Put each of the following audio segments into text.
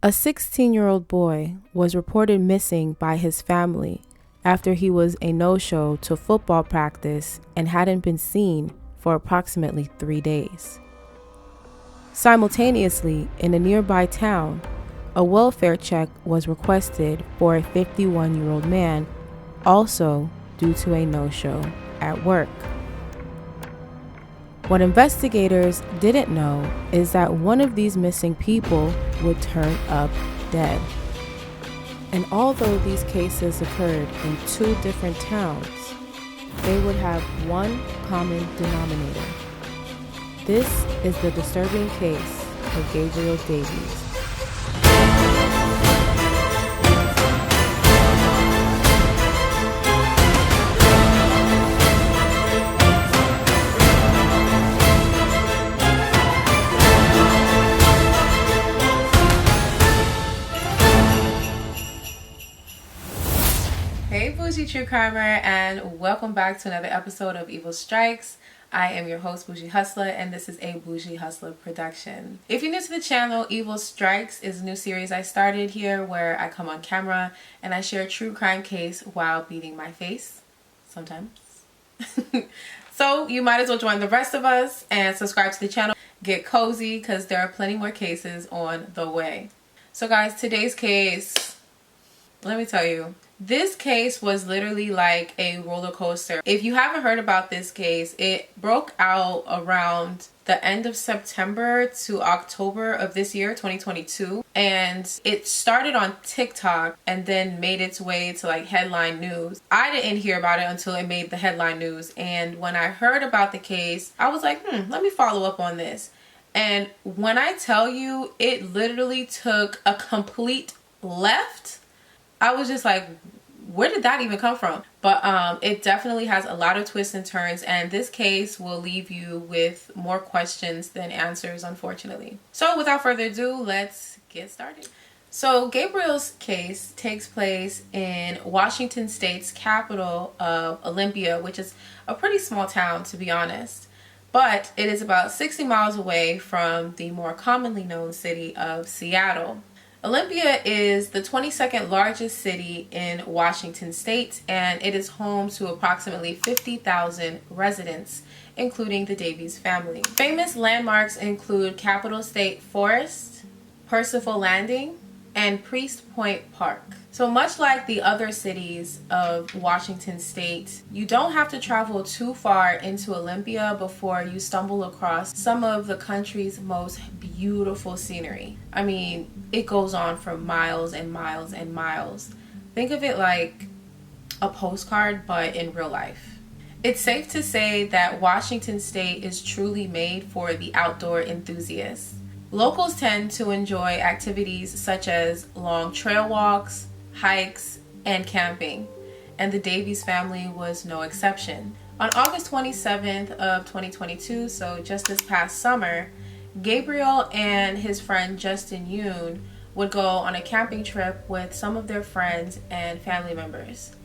A 16-year-old boy was reported missing by his family after he was a no-show to football practice and hadn't been seen for approximately 3 days. Simultaneously, in a nearby town, a welfare check was requested for a 51-year-old man, also due to a no-show at work. What investigators didn't know is that one of these missing people would turn up dead. And although these cases occurred in 2 different towns, they would have one common denominator. This is the disturbing case of Gabriel Davies. Hey Boujee True Crimer, and welcome back to another episode of Evil Strikes. I am your host Boujee Hustla, and this is a Boujee Hustla production. If you're new to the channel, Evil Strikes is a new series I started here where I come on camera and I share a true crime case while beating my face, sometimes. So you might as well join the rest of us and subscribe to the channel. Get cozy because there are plenty more cases on the way. So guys, today's case, let me tell you, this case was literally like a roller coaster. If you haven't heard about this case, it broke out around the end of September to October of this year, 2022. And it started on TikTok and then made its way to like headline news. I didn't hear about it until it made the headline news. And when I heard about the case, I was like, let me follow up on this. And when I tell you, it literally took a complete left. I was just like, where did that even come from? But it definitely has a lot of twists and turns, and this case will leave you with more questions than answers, unfortunately. So without further ado, let's get started. So Gabriel's case takes place in Washington State's capital of Olympia, which is a pretty small town, to be honest. But it is about 60 miles away from the more commonly known city of Seattle. Olympia is the 22nd largest city in Washington State, and it is home to approximately 50,000 residents, including the Davies family. Famous landmarks include Capitol State Forest, Percival Landing, and Priest Point Park. So much like the other cities of Washington State, you don't have to travel too far into Olympia before you stumble across some of the country's most beautiful scenery. I mean, it goes on for miles and miles and miles. Think of it like a postcard, but in real life. It's safe to say that Washington State is truly made for the outdoor enthusiasts. Locals tend to enjoy activities such as long trail walks, hikes, and camping, and the Davies family was no exception. On August 27th of 2022, so just this past summer, Gabriel and his friend Justin Yoon would go on a camping trip with some of their friends and family members.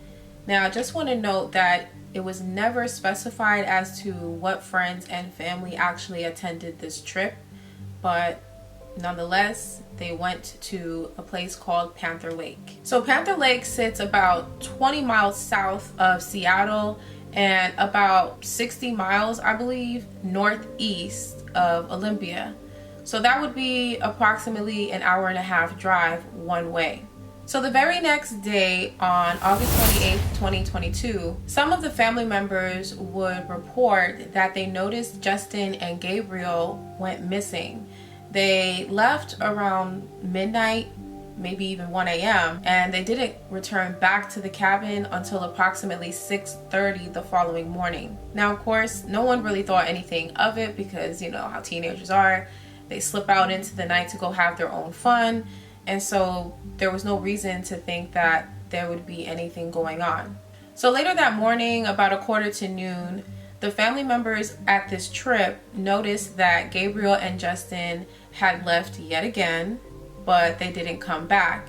Now, I just want to note that it was never specified as to what friends and family actually attended this trip, but nonetheless, they went to a place called Panther Lake. So Panther Lake sits about 20 miles south of Seattle and about 60 miles, I believe, northeast of Olympia. So that would be approximately an hour and a half drive one way. So the very next day, on August 28th, 2022, some of the family members would report that they noticed Justin and Gabriel went missing. They left around midnight, maybe even 1 a.m., and they didn't return back to the cabin until approximately 6:30 the following morning. Now, of course, no one really thought anything of it because you know how teenagers are. They slip out into the night to go have their own fun, and so there was no reason to think that there would be anything going on. So later that morning, about 1:45 p.m, the family members at this trip noticed that Gabriel and Justin had left yet again, but they didn't come back.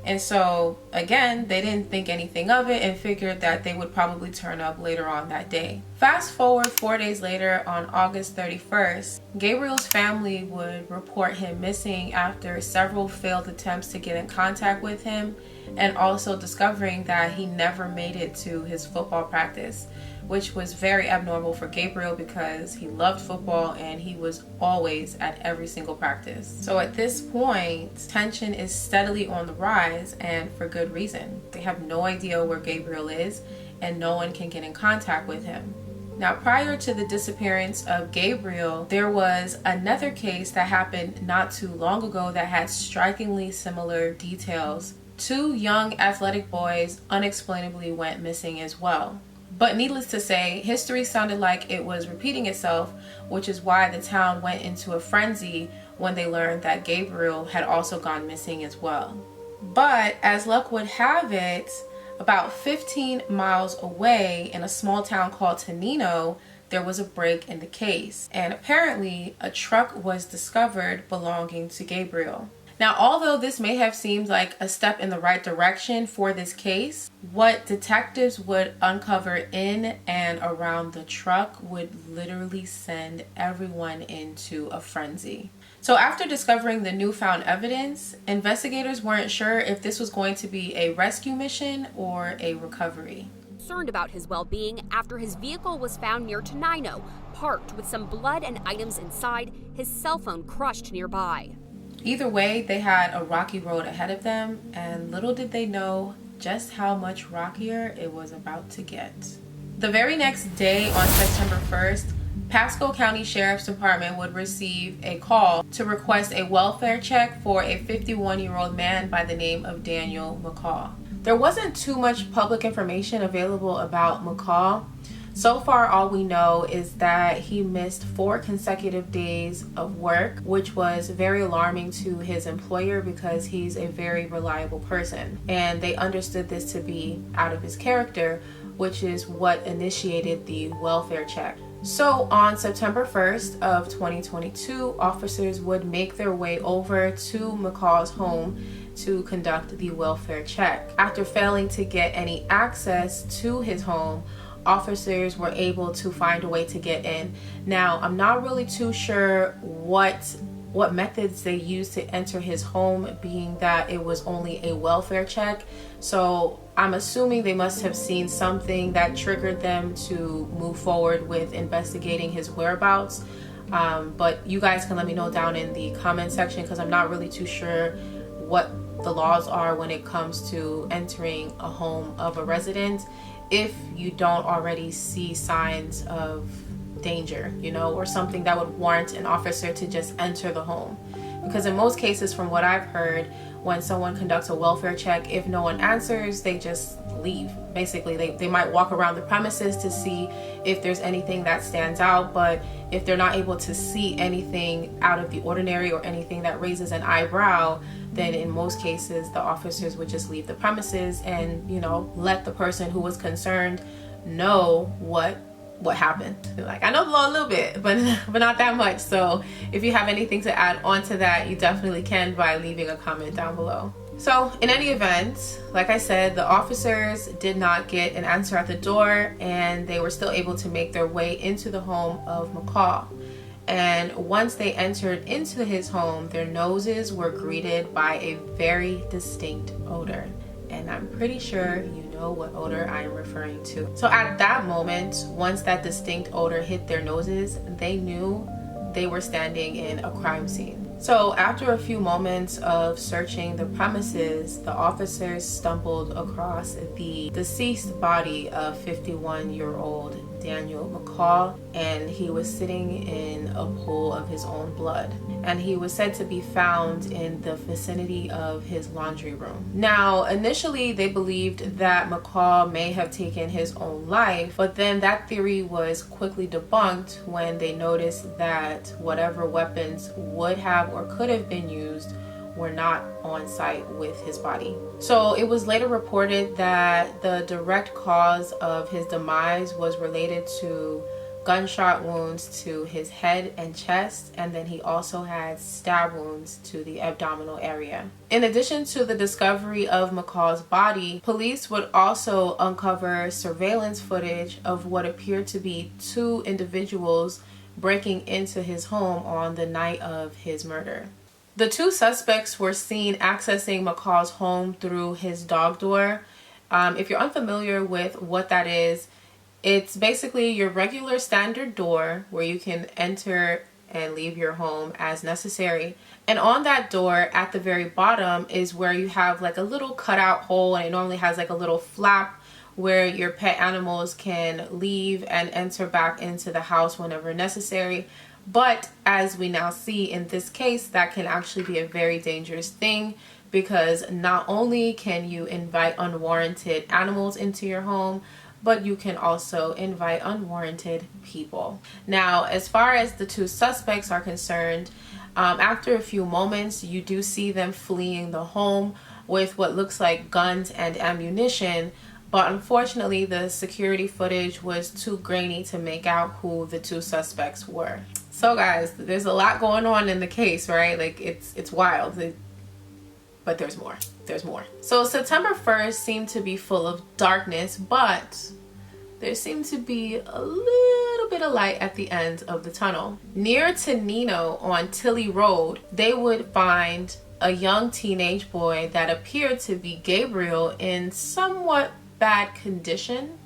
And so again, they didn't think anything of it and figured that they would probably turn up later on that day. Fast forward 4 days later, on August 31st, Gabriel's family would report him missing after several failed attempts to get in contact with him, and also discovering that he never made it to his football practice, which was very abnormal for Gabriel because he loved football and he was always at every single practice. So at this point, tension is steadily on the rise, and for good reason. They have no idea where Gabriel is and no one can get in contact with him. Now, prior to the disappearance of Gabriel, there was another case that happened not too long ago that had strikingly similar details. 2 young athletic boys unexplainably went missing as well. But needless to say, history sounded like it was repeating itself, which is why the town went into a frenzy when they learned that Gabriel had also gone missing as well. But as luck would have it, about 15 miles away in a small town called Tenino, there was a break in the case, and apparently a truck was discovered belonging to Gabriel. Now, although this may have seemed like a step in the right direction for this case, what detectives would uncover in and around the truck would literally send everyone into a frenzy. So after discovering the newfound evidence, investigators weren't sure if this was going to be a rescue mission or a recovery. Concerned about his well-being after his vehicle was found near Tenino, parked with some blood and items inside, his cell phone crushed nearby. Either way, they had a rocky road ahead of them, and little did they know just how much rockier it was about to get. The very next day, on September 1st, Pasco County Sheriff's Department would receive a call to request a welfare check for a 51-year-old man by the name of Daniel McCall. There wasn't too much public information available about McCall. So far, all we know is that he missed 4 consecutive days of work, which was very alarming to his employer because he's a very reliable person. And they understood this to be out of his character, which is what initiated the welfare check. So on September 1st of 2022, officers would make their way over to McCall's home to conduct the welfare check. After failing to get any access to his home, officers were able to find a way to get in. Now, I'm not really too sure what methods they used to enter his home, being that it was only a welfare check. So I'm assuming they must have seen something that triggered them to move forward with investigating his whereabouts. But you guys can let me know down in the comment section, because I'm not really too sure what the laws are when it comes to entering a home of a resident if you don't already see signs of danger, or something that would warrant an officer to just enter the home. Because in most cases, from what I've heard, when someone conducts a welfare check, if no one answers, they just leave. Basically, they might walk around the premises to see if there's anything that stands out, but if they're not able to see anything out of the ordinary or anything that raises an eyebrow, then in most cases the officers would just leave the premises and let the person who was concerned know what happened. Like, I know the law a little bit, but not that much. So if you have anything to add on to that, you definitely can by leaving a comment down below. So in any event, like I said, the officers did not get an answer at the door, and they were still able to make their way into the home of McCall. And once they entered into his home, their noses were greeted by a very distinct odor. And I'm pretty sure you know what odor I am referring to. So at that moment, once that distinct odor hit their noses, they knew they were standing in a crime scene. So after a few moments of searching the premises, the officers stumbled across the deceased body of 51-year-old Daniel McCall, and he was sitting in a pool of his own blood. And he was said to be found in the vicinity of his laundry room. Now, initially they believed that McCall may have taken his own life, but then that theory was quickly debunked when they noticed that whatever weapons would have or could have been used were not on site with his body. So it was later reported that the direct cause of his demise was related to gunshot wounds to his head and chest, and then he also had stab wounds to the abdominal area. In addition to the discovery of McCall's body, police would also uncover surveillance footage of what appeared to be two individuals breaking into his home on the night of his murder. The two suspects were seen accessing McCall's home through his dog door. If you're unfamiliar with what that is, it's basically your regular standard door where you can enter and leave your home as necessary. And on that door at the very bottom is where you have like a little cutout hole, and it normally has like a little flap where your pet animals can leave and enter back into the house whenever necessary. But as we now see in this case, that can actually be a very dangerous thing, because not only can you invite unwarranted animals into your home, but you can also invite unwarranted people. Now, as far as the two suspects are concerned, after a few moments, you do see them fleeing the home with what looks like guns and ammunition, but unfortunately the security footage was too grainy to make out who the two suspects were. So guys, there's a lot going on in the case, right? Like it's wild, but there's more. There's more. So September 1st seemed to be full of darkness, but there seemed to be a little bit of light at the end of the tunnel. Near to Nino on Tilly Road, they would find a young teenage boy that appeared to be Gabriel in somewhat bad condition,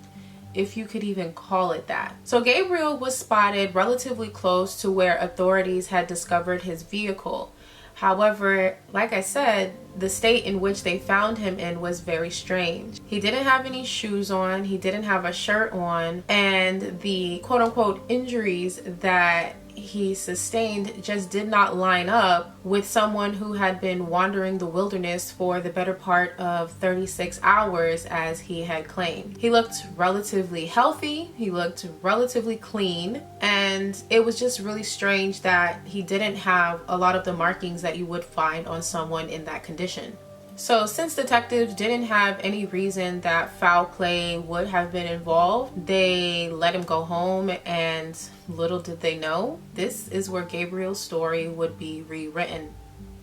if you could even call it that. So Gabriel was spotted relatively close to where authorities had discovered his vehicle. However, like I said, the state in which they found him in was very strange. He didn't have any shoes on, he didn't have a shirt on, and the quote-unquote injuries that he sustained just did not line up with someone who had been wandering the wilderness for the better part of 36 hours as he had claimed. He looked relatively healthy, he looked relatively clean, and it was just really strange that he didn't have a lot of the markings that you would find on someone in that condition. So since detectives didn't have any reason that foul play would have been involved, they let him go home, and little did they know, this is where Gabriel's story would be rewritten,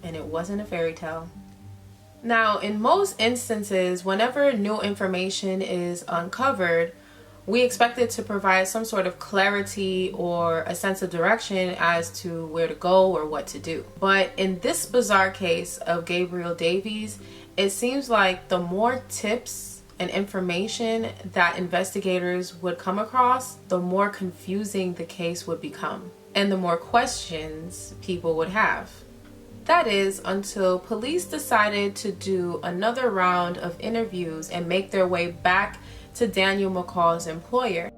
and it wasn't a fairy tale. Now, in most instances, whenever new information is uncovered, we expect it to provide some sort of clarity or a sense of direction as to where to go or what to do. But in this bizarre case of Gabriel Davies, it seems like the more tips and information that investigators would come across, the more confusing the case would become, and the more questions people would have. That is, until police decided to do another round of interviews and make their way back to Daniel McCall's employer.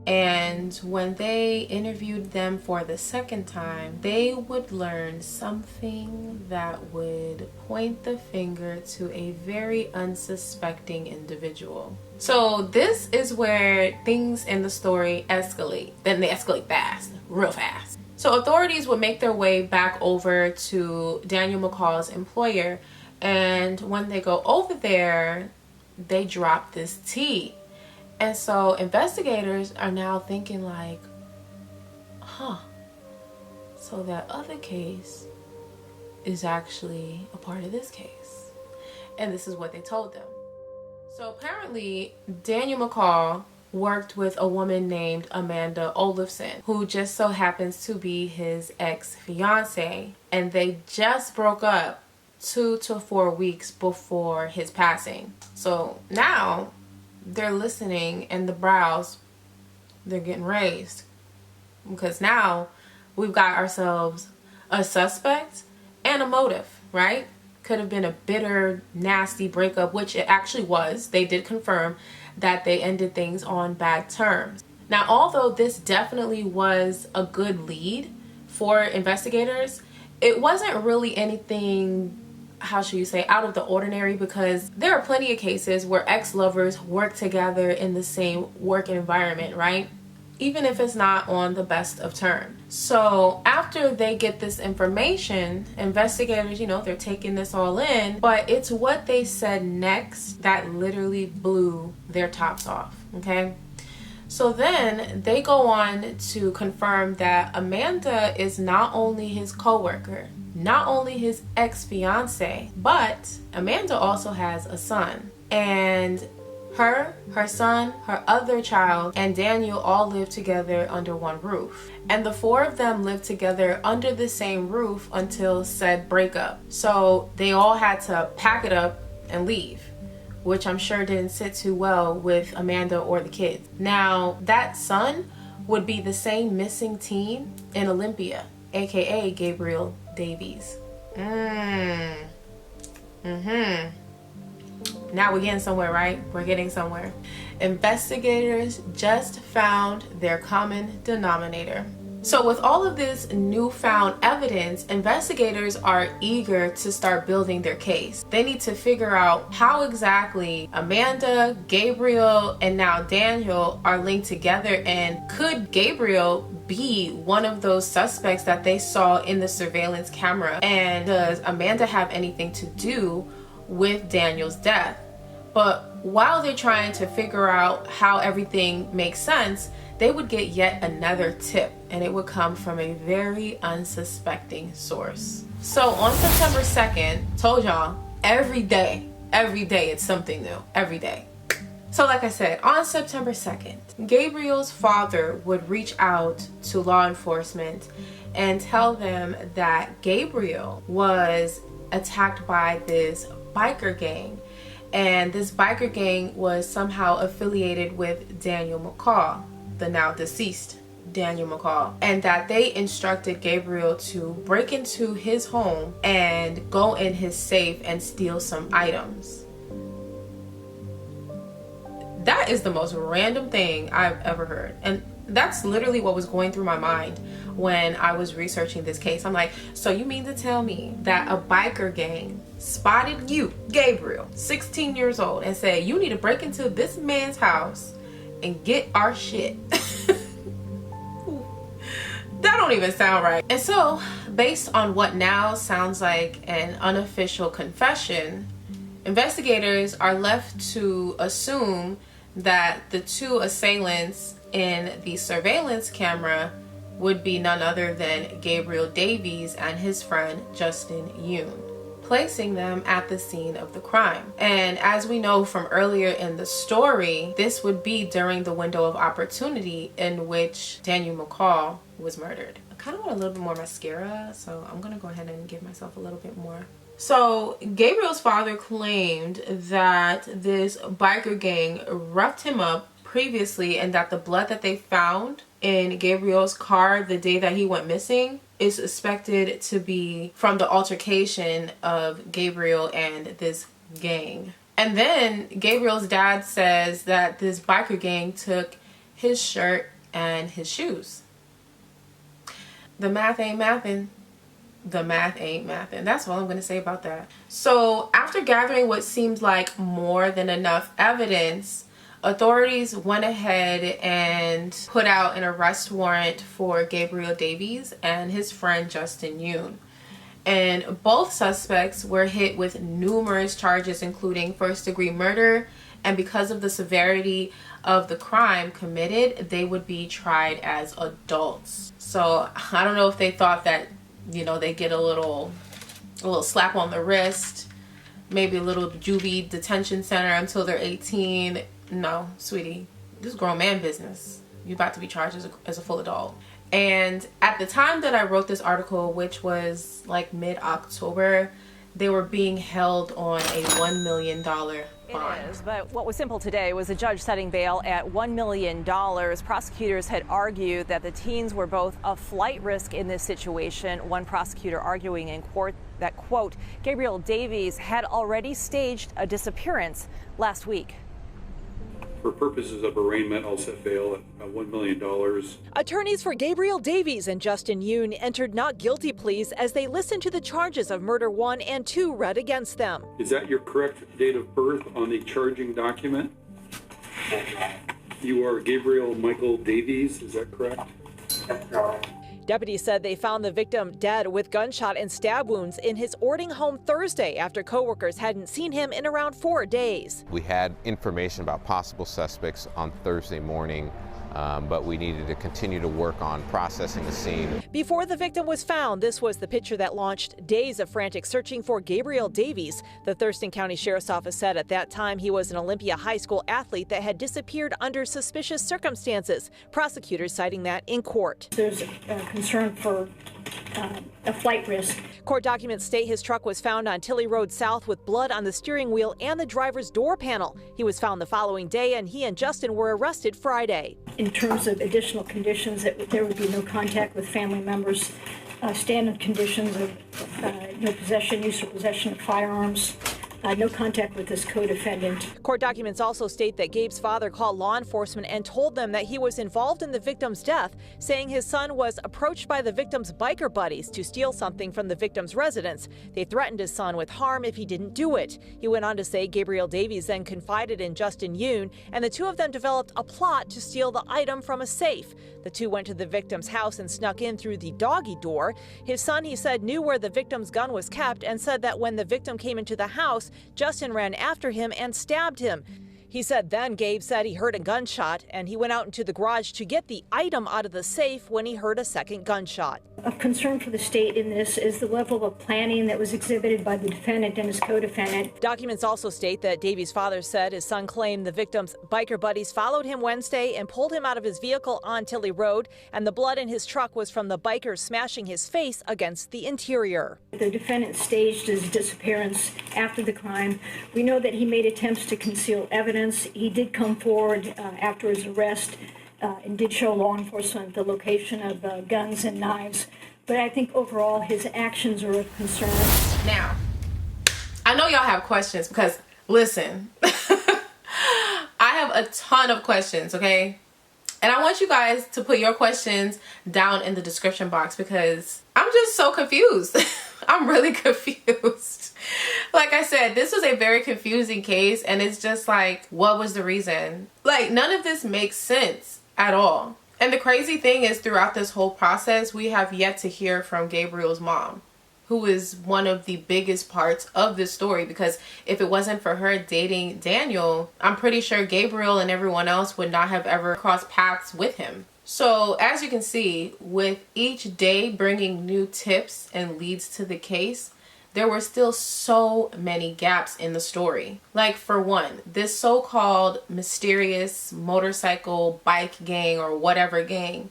And when they interviewed them for the second time, they would learn something that would point the finger to a very unsuspecting individual. So this is where things in the story escalate. Then they escalate fast, real fast. So authorities would make their way back over to Daniel McCall's employer, and when they go over there, they drop this tea. And so investigators are now thinking like, so that other case is actually a part of this case. And this is what they told them. So apparently Daniel McCall worked with a woman named Amanda Olafson, who just so happens to be his ex-fiance, and they just broke up 2 to 4 weeks before his passing. So now they're listening, and the brows, they're getting raised, because now we've got ourselves a suspect and a motive, right? Could have been a bitter, nasty breakup, which it actually was. They did confirm that they ended things on bad terms. Now, although this definitely was a good lead for investigators, it wasn't really anything, how should you say, out of the ordinary, because there are plenty of cases where ex-lovers work together in the same work environment, right? Even if it's not on the best of terms. So after they get this information, investigators, they're taking this all in, but it's what they said next that literally blew their tops off, okay? So then they go on to confirm that Amanda is not only his co-worker, not only his ex-fiance, but Amanda also has a son. And her son, her other child, and Daniel all live together under one roof. And the four of them lived together under the same roof until said breakup. So they all had to pack it up and leave, which I'm sure didn't sit too well with Amanda or the kids. Now, that son would be the same missing teen in Olympia, aka Gabriel Davies. Now we're getting somewhere, right? We're getting somewhere. Investigators just found their common denominator. So with all of this newfound evidence, investigators are eager to start building their case. They need to figure out how exactly Amanda, Gabriel, and now Daniel are linked together, and could Gabriel be one of those suspects that they saw in the surveillance camera? And does Amanda have anything to do with Daniel's death? But while they're trying to figure out how everything makes sense, they would get yet another tip, and it would come from a very unsuspecting source. So on September 2nd, told y'all, every day it's something new, every day. So like I said, on September 2nd, Gabriel's father would reach out to law enforcement and tell them that Gabriel was attacked by this biker gang, and this biker gang was somehow affiliated with Daniel McCall, the now deceased Daniel McCall, and that they instructed Gabriel to break into his home and go in his safe and steal some items. That is the most random thing I've ever heard, and that's literally what was going through my mind when I was researching this case. I'm like, so you mean to tell me that a biker gang spotted you, Gabriel, 16 years old, and said, you need to break into this man's house and get our shit? That don't even sound right. And so, based on what now sounds like an unofficial confession, investigators are left to assume that the two assailants in the surveillance camera would be none other than Gabriel Davies and his friend Justin Yoon, placing them at the scene of the crime. And as we know from earlier in the story, this would be during the window of opportunity in which Daniel McCall was murdered. I kind of want a little bit more mascara, so I'm gonna go ahead and give myself a little bit more. So Gabriel's father claimed that this biker gang roughed him up previously, and that the blood that they found in Gabriel's car the day that he went missing is suspected to be from the altercation of Gabriel and this gang. And then Gabriel's dad says that this biker gang took his shirt and his shoes. The math ain't mathin'. The math ain't mathin'. That's all I'm going to say about that. So after gathering what seemed like more than enough evidence, authorities went ahead and put out an arrest warrant for Gabriel Davies and his friend Justin Yoon. And both suspects were hit with numerous charges, including first-degree murder, and because of the severity of the crime committed, they would be tried as adults. So I don't know if they thought that, you know, they get a little slap on the wrist, maybe a little juvie detention center until they're 18. No, sweetie, this is grown man business. You're about to be charged as a full adult. And at the time that I wrote this article, which was like mid-October, they were being held on a $1 million bond. It is, but what was simple today was a judge setting bail at $1 million. Prosecutors had argued that the teens were both a flight risk in this situation. One prosecutor arguing in court that, quote, Gabriel Davies had already staged a disappearance last week. For purposes of arraignment, I'll set bail at $1 million. Attorneys for Gabriel Davies and Justin Yoon entered not guilty pleas as they listened to the charges of murder 1 and 2 read against them. Is that your correct date of birth on the charging document? You are Gabriel Michael Davies, is that correct? Deputies said they found the victim dead with gunshot and stab wounds in his Ording home Thursday after coworkers hadn't seen him in around 4 days. We had information about possible suspects on Thursday morning. but we needed to continue to work on processing the scene. Before the victim was found, this was the picture that launched days of frantic searching for Gabriel Davies. The Thurston County Sheriff's Office said at that time he was an Olympia High School athlete that had disappeared under suspicious circumstances. Prosecutors citing that in court. There's a concern for a flight risk. Court documents state his truck was found on Tilley Road South with blood on the steering wheel and the driver's door panel. He was found the following day, and he and Justin were arrested Friday. In terms of additional conditions, that there would be no contact with family members, standard conditions of no possession, use or possession of firearms, no contact with this co-defendant. Court documents also state that Gabe's father called law enforcement and told them that he was involved in the victim's death, saying his son was approached by the victim's biker buddies to steal something from the victim's residence. They threatened his son with harm if he didn't do it. He went on to say Gabriel Davies then confided in Justin Yoon, and the two of them developed a plot to steal the item from a safe. The two went to the victim's house and snuck in through the doggy door. His son, he said, knew where the victim's gun was kept and said that when the victim came into the house, Justin ran after him and stabbed him. He said then Gabe said he heard a gunshot and he went out into the garage to get the item out of the safe when he heard a second gunshot. Of concern for the state in this is the level of planning that was exhibited by the defendant and his co-defendant. Documents also state that Davies' father said his son claimed the victim's biker buddies followed him Wednesday and pulled him out of his vehicle on Tilley Road, and the blood in his truck was from the bikers smashing his face against the interior. The defendant staged his disappearance after the crime. We know that he made attempts to conceal evidence. He did come forward after his arrest and did show law enforcement the location of guns and knives. But I think overall his actions are of concern. Now, I know y'all have questions because, listen, I have a ton of questions, okay? And I want you guys to put your questions down in the description box because I'm just so confused. I'm really confused. Like I said, this was a very confusing case, and it's just like, what was the reason? Like, none of this makes sense at all. And the crazy thing is, throughout this whole process, we have yet to hear from Gabriel's mom, who is one of the biggest parts of this story, because if it wasn't for her dating Daniel, I'm pretty sure Gabriel and everyone else would not have ever crossed paths with him. So as you can see, with each day bringing new tips and leads to the case, there were still so many gaps in the story. Like, for one, this so-called mysterious motorcycle bike gang or whatever gang,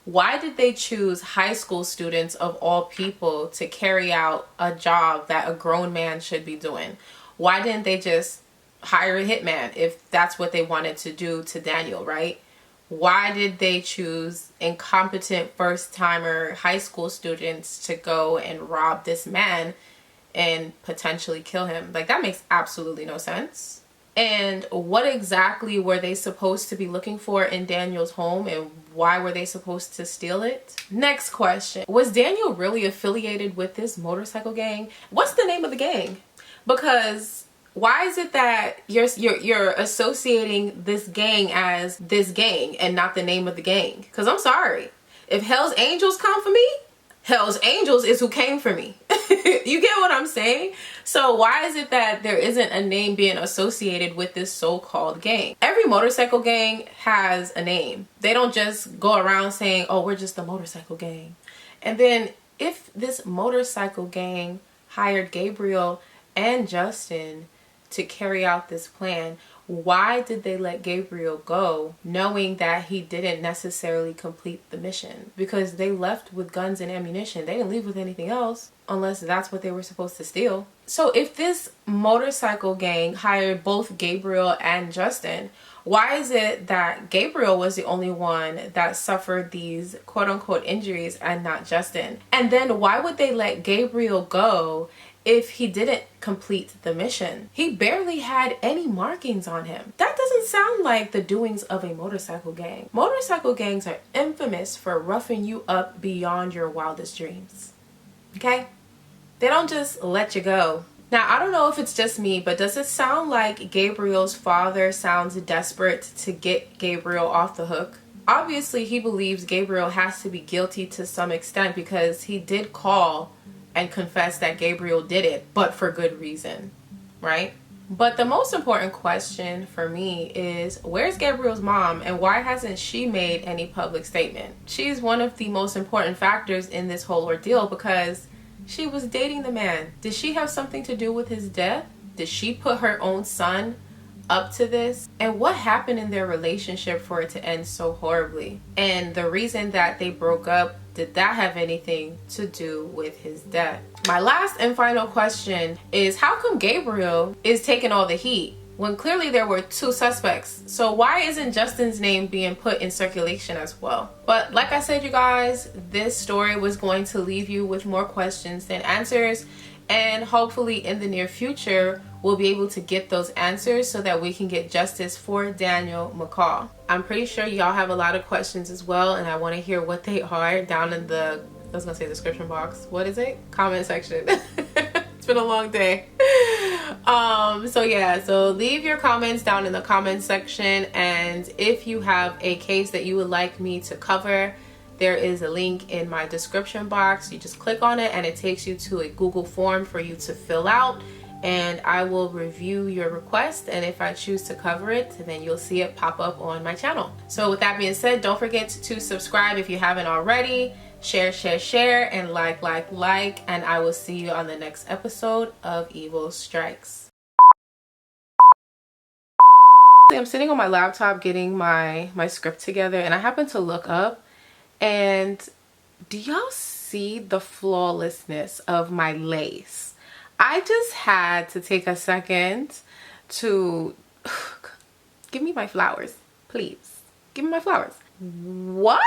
why did they choose high school students of all people to carry out a job that a grown man should be doing? Why didn't they just hire a hitman if that's what they wanted to do to Daniel, right? Why did they choose incompetent first-timer high school students to go and rob this man and potentially kill him? Like, that makes absolutely no sense. And what exactly were they supposed to be looking for in Daniel's home, and why were they supposed to steal it? Next question. Was Daniel really affiliated with this motorcycle gang? What's the name of the gang? Because why is it that you're associating this gang as this gang and not the name of the gang? Because I'm sorry, if Hell's Angels come for me, Hell's Angels is who came for me. You get what I'm saying? So why is it that there isn't a name being associated with this so-called gang? Every motorcycle gang has a name. They don't just go around saying, oh, we're just the motorcycle gang. And then if this motorcycle gang hired Gabriel and Justin to carry out this plan, why did they let Gabriel go knowing that he didn't necessarily complete the mission? Because they left with guns and ammunition. They didn't leave with anything else unless that's what they were supposed to steal. So if this motorcycle gang hired both Gabriel and Justin, why is it that Gabriel was the only one that suffered these quote-unquote injuries and not Justin? And then why would they let Gabriel go if he didn't complete the mission? He barely had any markings on him. That doesn't sound like the doings of a motorcycle gang. Motorcycle gangs are infamous for roughing you up beyond your wildest dreams. Okay? They don't just let you go. Now, I don't know if it's just me, but does it sound like Gabriel's father sounds desperate to get Gabriel off the hook? Obviously, he believes Gabriel has to be guilty to some extent because he did call and confess that Gabriel did it, but for good reason, right? But the most important question for me is, where's Gabriel's mom and why hasn't she made any public statement? She's one of the most important factors in this whole ordeal because she was dating the man. Did she have something to do with his death? Did she put her own son up to this? And what happened in their relationship for it to end so horribly? And the reason that they broke up, did that have anything to do with his death? My last and final question is, how come Gabriel is taking all the heat when clearly there were two suspects? So why isn't Justin's name being put in circulation as well? But like I said, you guys, this story was going to leave you with more questions than answers, and hopefully in the near future we'll be able to get those answers so that we can get justice for Daniel McCall. I'm pretty sure y'all have a lot of questions as well, and I want to hear what they are down in the, I was gonna say description box, what is it? Comment section. It's been a long day. So yeah, so leave your comments down in the comment section, and if you have a case that you would like me to cover, there is a link in my description box. You just click on it and it takes you to a Google form for you to fill out, and I will review your request, and if I choose to cover it, then you'll see it pop up on my channel. So with that being said, don't forget to subscribe if you haven't already. Share, and like, and I will see you on the next episode of Evil Strikes. I'm sitting on my laptop getting my script together, and I happen to look up, and do y'all see the flawlessness of my lace? I just had to take a second to give me my flowers, please. Give me my flowers. What?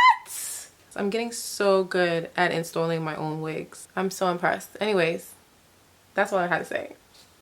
I'm getting so good at installing my own wigs. I'm so impressed. Anyways, that's all I had to say.